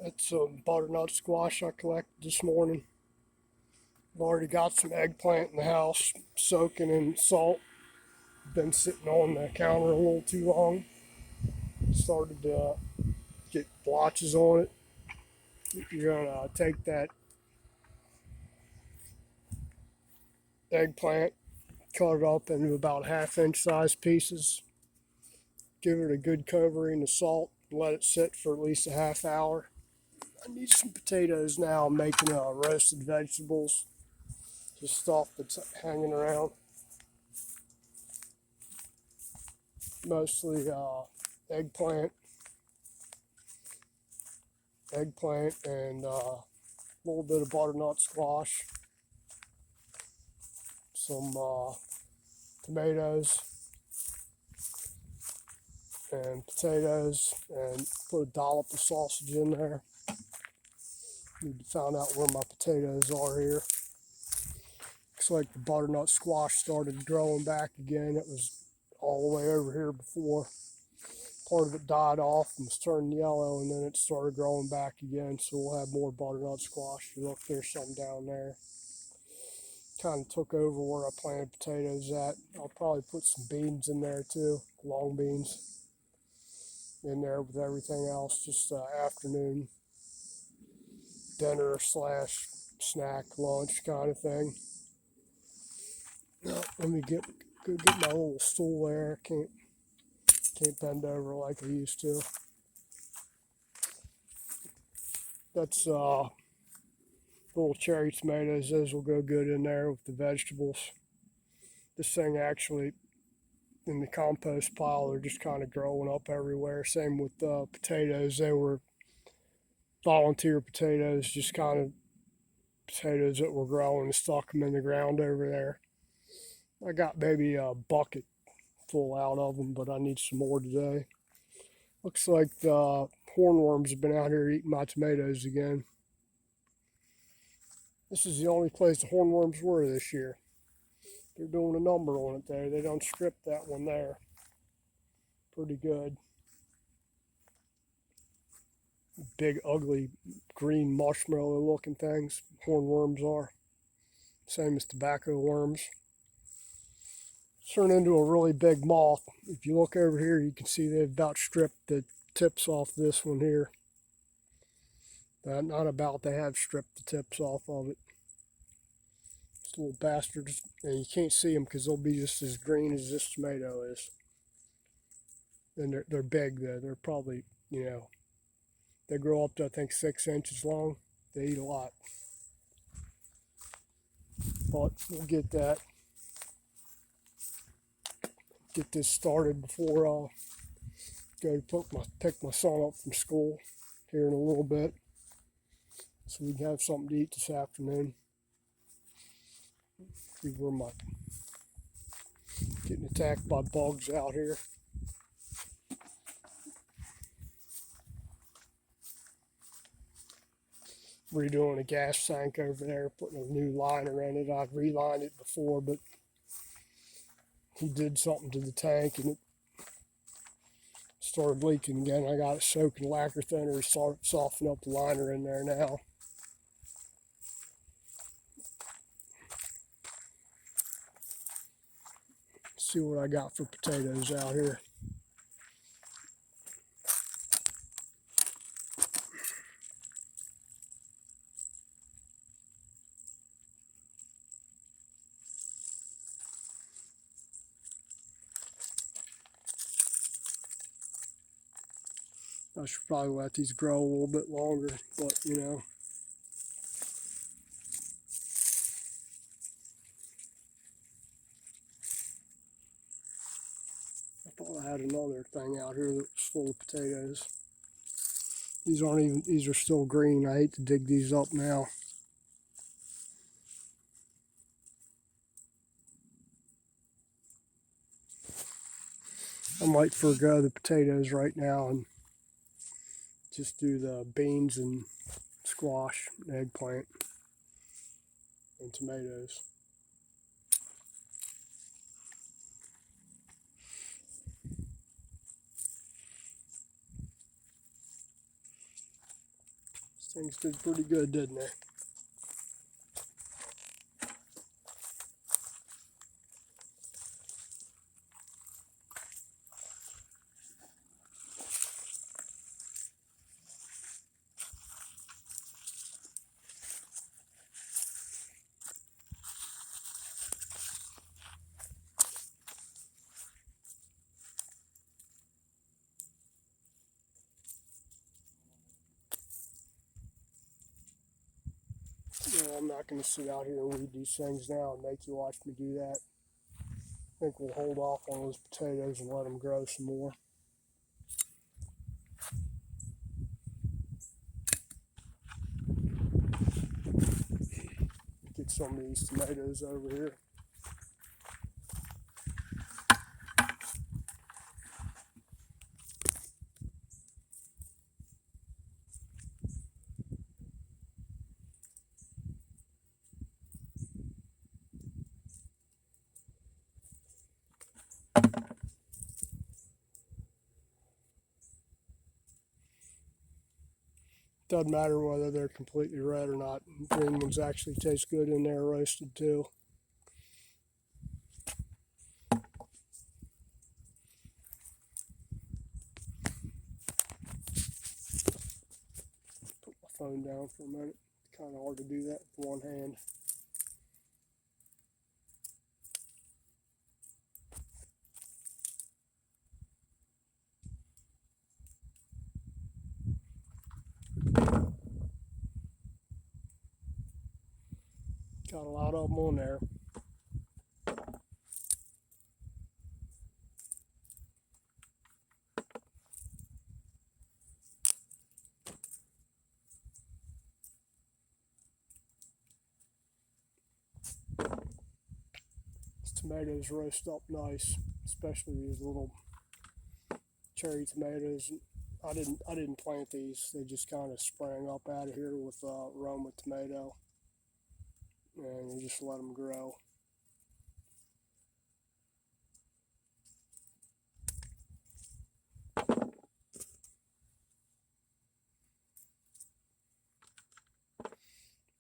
It's some butternut squash I collected this morning. I've already got some eggplant in the house soaking in salt. Been sitting on the counter a little too long. Started to get blotches on it. You're gonna take that eggplant, cut it up into about half-inch size pieces. Give it a good covering of salt. Let it sit for at least a half hour. I need some potatoes now. I'm making roasted vegetables. Just stuff that's hanging around. Mostly eggplant, and a little bit of butternut squash, some tomatoes and potatoes, and put a dollop of sausage in there. Need to find out where my potatoes are here. Looks like the butternut squash started growing back again. It was all the way over here before. Part of it died off and was turning yellow, and then it started growing back again, so we'll have more butternut squash. You look, there's some down there. Kind of took over where I planted potatoes at. I'll probably put some beans in there too, long beans in there with everything else. Just afternoon dinner slash snack lunch kind of thing. Let me go get my little stool there. Can't bend over like I used to. That's little cherry tomatoes. Those will go good in there with the vegetables. This thing actually, in the compost pile, they're just kind of growing up everywhere. Same with potatoes. They were volunteer potatoes, just kind of potatoes that were growing and stuck them in the ground over there. I got maybe a bucket full out of them, but I need some more today. Looks like the hornworms have been out here eating my tomatoes again. This is the only place the hornworms were this year. They're doing a number on it there. They don't strip that one there. Pretty good. Big, ugly, green marshmallow looking things. Hornworms are. Same as tobacco worms. Turn into a really big moth. If you look over here, you can see they've about stripped the tips off this one here. Not about, they have stripped the tips off of it. These little bastards, and you can't see them because they'll be just as green as this tomato is. And they're big though. They're probably, they grow up to I think 6 inches long. They eat a lot. But we'll get this started before I go to pick my son up from school here in a little bit, so we can have something to eat this afternoon. See where my getting attacked by bugs out here. Redoing a gas tank over there, putting a new liner in it. I've relined it before, but he did something to the tank and it started leaking again. I got it soaked in lacquer thinner to soften up the liner in there now. Let's see what I got for potatoes out here. I should probably let these grow a little bit longer, but I thought I had another thing out here that was full of potatoes. These are still green. I hate to dig these up now. I might forego the potatoes right now and just do the beans and squash, and eggplant, and tomatoes. Things did pretty good, didn't they? No, I'm not going to sit out here and weed these things now and make you watch me do that. I think we'll hold off on those potatoes and let them grow some more. Get some of these tomatoes over here. Doesn't matter whether they're completely red or not. Green ones actually taste good in there roasted too. Put my phone down for a minute. Kind of hard to do that with one hand. Got a lot of them on there. These tomatoes roast up nice, especially these little cherry tomatoes. I didn't plant these. They just kind of sprang up out of here with Roma tomato, and you just let them grow.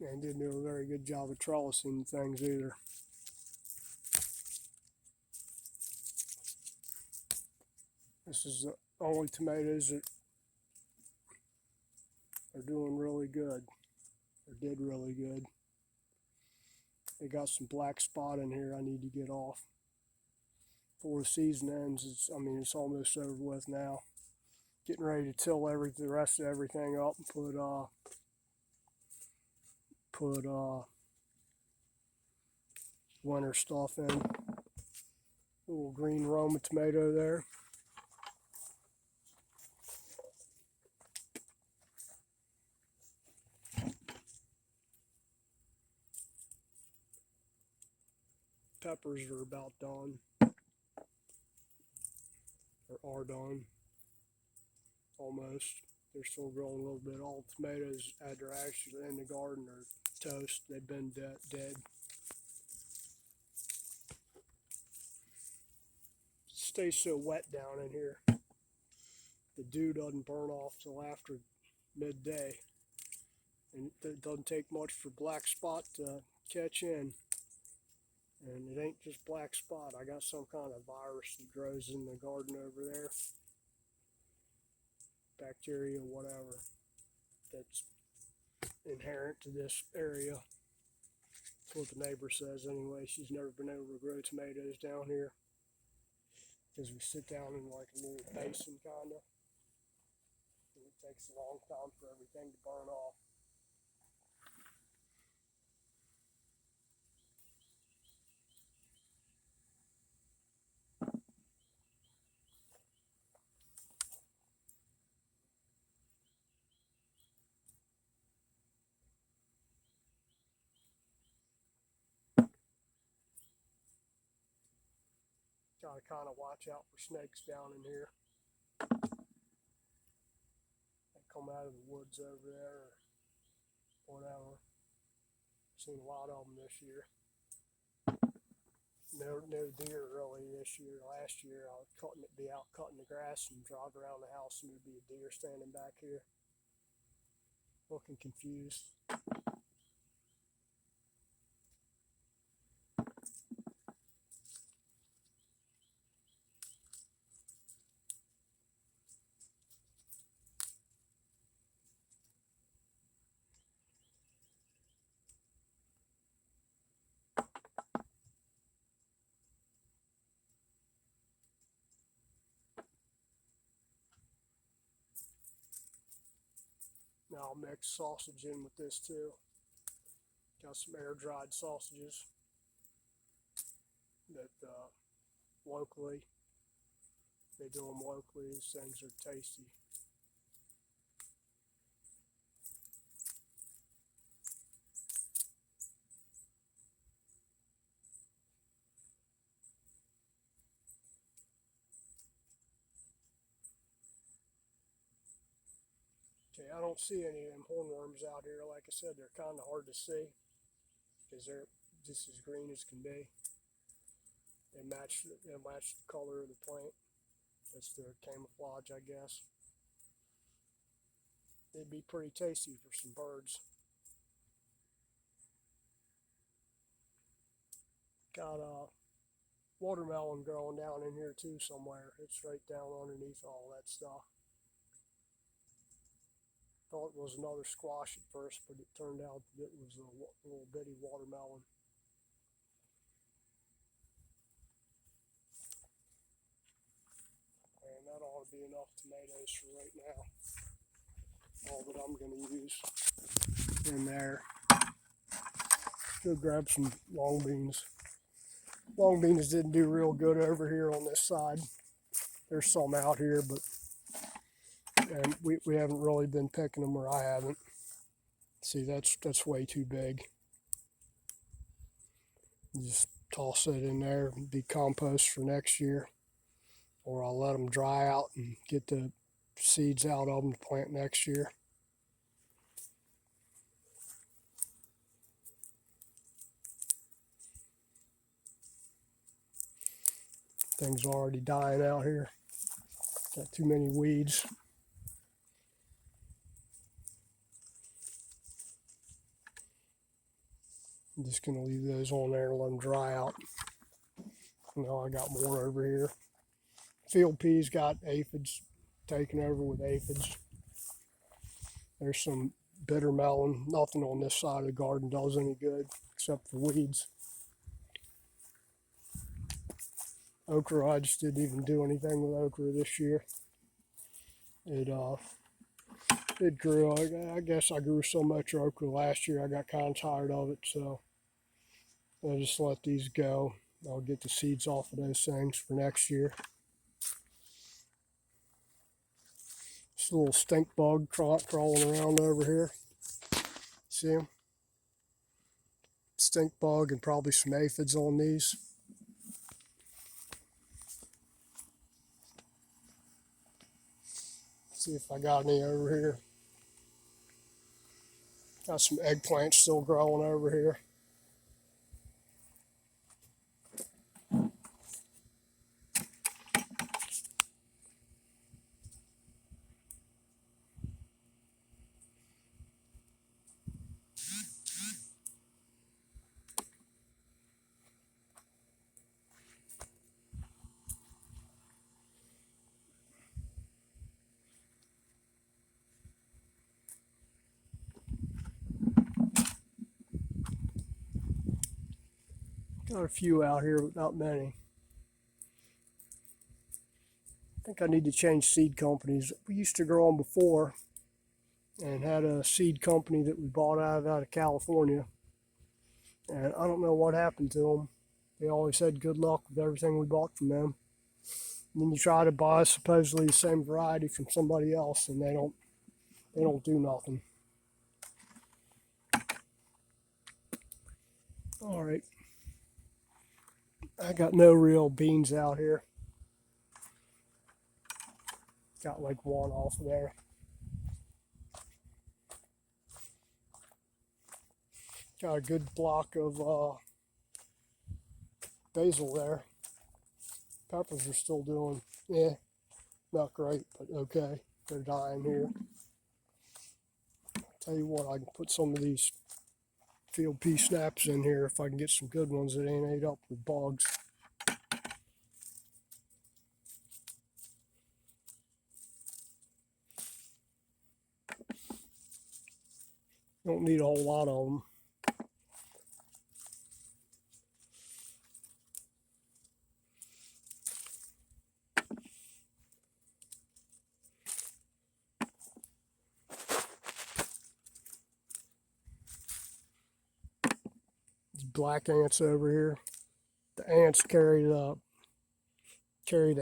And didn't do a very good job of trellising things either. This is the only tomatoes that are doing really good, or did really good. They got some black spot in here I need to get off. Before the season ends, it's almost over with now. Getting ready to till the rest of everything up and put winter stuff in. Little green Roma tomato there. Peppers are about done, or are done, almost. They're still growing a little bit. All the tomatoes that are actually in the garden are toast. They've been dead. It stays so wet down in here. The dew doesn't burn off till after midday, and it doesn't take much for black spot to catch in. And it ain't just black spot. I got some kind of virus that grows in the garden over there. Bacteria, whatever, that's inherent to this area. That's what the neighbor says anyway. She's never been able to grow tomatoes down here because we sit down in like a little basin kind of. And it takes a long time for everything to burn off. Gotta kind of watch out for snakes down in here. They come out of the woods over there or whatever. Seen a lot of them this year. No deer really this year. Last year I would be out cutting the grass and drive around the house and there'd be a deer standing back here. looking confused. Now I'll mix sausage in with this too. Got some air dried sausages that locally, they do them locally. These things are tasty. Okay, I don't see any of them hornworms out here. Like I said, they're kind of hard to see because they're just as green as can be. They match the color of the plant. That's their camouflage, I guess. They'd be pretty tasty for some birds. Got a watermelon growing down in here too somewhere. It's right down underneath all that stuff. Thought it was another squash at first, but it turned out that it was a little bitty watermelon. And that ought to be enough tomatoes for right now. All that I'm going to use in there. Go grab some long beans. Long beans didn't do real good over here on this side. There's some out here, but and we haven't really been picking them, or I haven't. See, that's way too big. Just toss it in there, be compost for next year, or I'll let them dry out and get the seeds out of them to plant next year. Things are already dying out here. Got too many weeds. I'm just going to leave those on there and let them dry out. Now I got more over here. Field peas got aphids, taken over with aphids. There's some bitter melon. Nothing on this side of the garden does any good except for weeds. Okra, I just didn't even do anything with okra this year. It grew. I guess I grew so much okra last year I got kind of tired of it, so I just let these go. I'll get the seeds off of those things for next year. This little stink bug crawling around over here. See him? Stink bug and probably some aphids on these. See if I got any over here. Got some eggplants still growing over here. Got a few out here, but not many. I think I need to change seed companies. We used to grow them before and had a seed company that we bought out of California. And I don't know what happened to them. They always had good luck with everything we bought from them. And then you try to buy supposedly the same variety from somebody else and they don't do nothing. All right. I got no real beans out here. Got like one off of there. Got a good block of basil there. Peppers are still doing, not great, but okay. They're dying here. Tell you what, I can put some of these field pea snaps in here if I can get some good ones that ain't ate up with bugs. Don't need a whole lot of them. These black ants over here. The ants carry the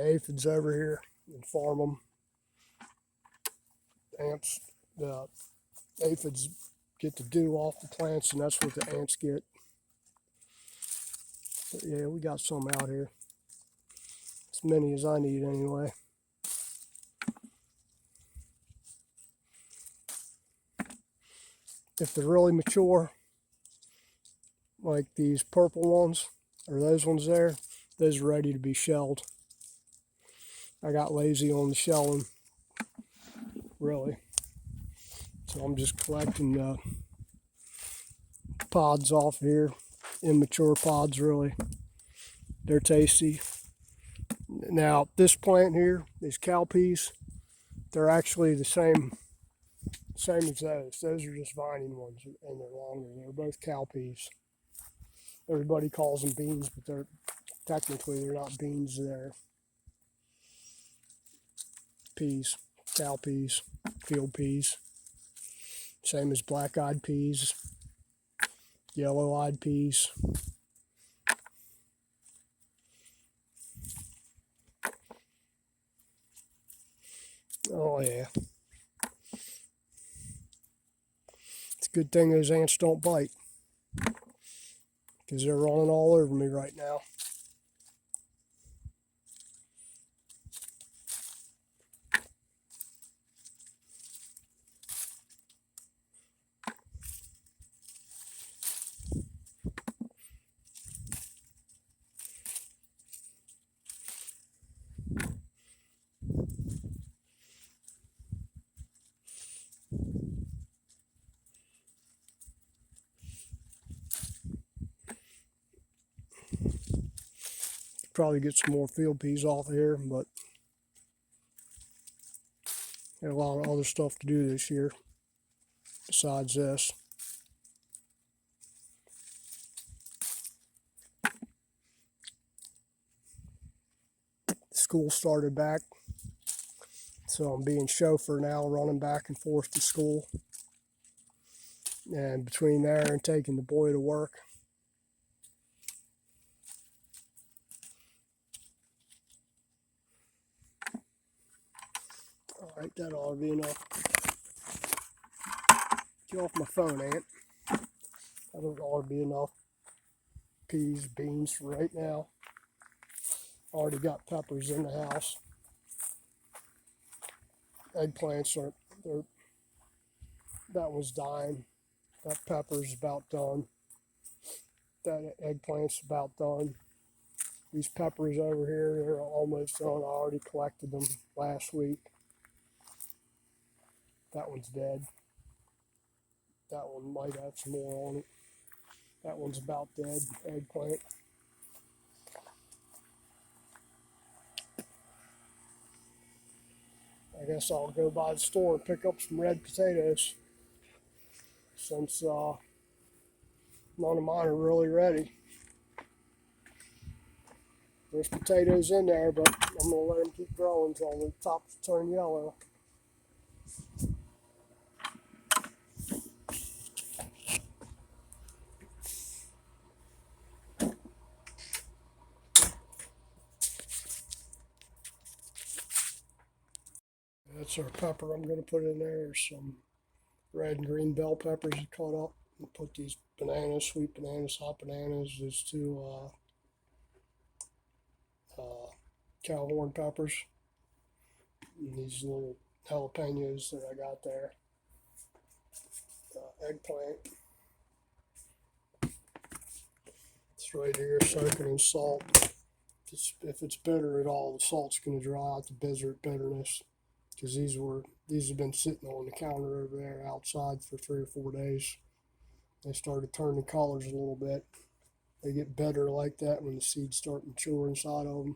aphids over here and farm them. The aphids get the dew off the plants, and that's what the ants get. But yeah, we got some out here. As many as I need anyway. If they're really mature, like these purple ones, or those ones there, those are ready to be shelled. I got lazy on the shelling, really. So I'm just collecting the pods off here, immature pods really. They're tasty. Now this plant here, these cowpeas, they're actually the same as those. Those are just vining ones and they're longer. They're both cowpeas. Everybody calls them beans, but they're not beans, they're peas, cowpeas, field peas. Same as black-eyed peas, yellow-eyed peas. Oh yeah. It's a good thing those ants don't bite, because they're running all over me right now. Probably get some more field peas off of here, but got a lot of other stuff to do this year besides this. School started back, so I'm being chauffeur now, running back and forth to school. And between there and taking the boy to work, all right, that ought to be enough. Get off my phone, Ant. That ought to be enough peas, beans for right now. Already got peppers in the house. Eggplants that was dying. That pepper's about done. That eggplant's about done. These peppers over here, they're almost done. I already collected them last week. That one's dead. That one might have some more on it. That one's about dead, eggplant. I guess I'll go by the store and pick up some red potatoes, since none of mine are really ready. There's potatoes in there, but I'm going to let them keep growing until the tops turn yellow. That's our pepper I'm going to put in there. There's some red and green bell peppers I cut up. And put these bananas, sweet bananas, hot bananas. There's two cow horn peppers. And these little jalapenos that I got there. Eggplant. It's right here soaking in salt. If it's bitter at all, the salt's going to dry out the bitterness. because these have been sitting on the counter over there outside for 3 or 4 days. They started turning colors a little bit. They get better like that when the seeds start mature inside of them.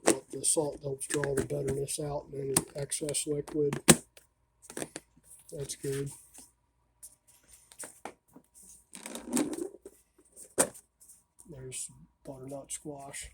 But the salt helps draw the bitterness out, and any excess liquid, that's good. There's butternut squash.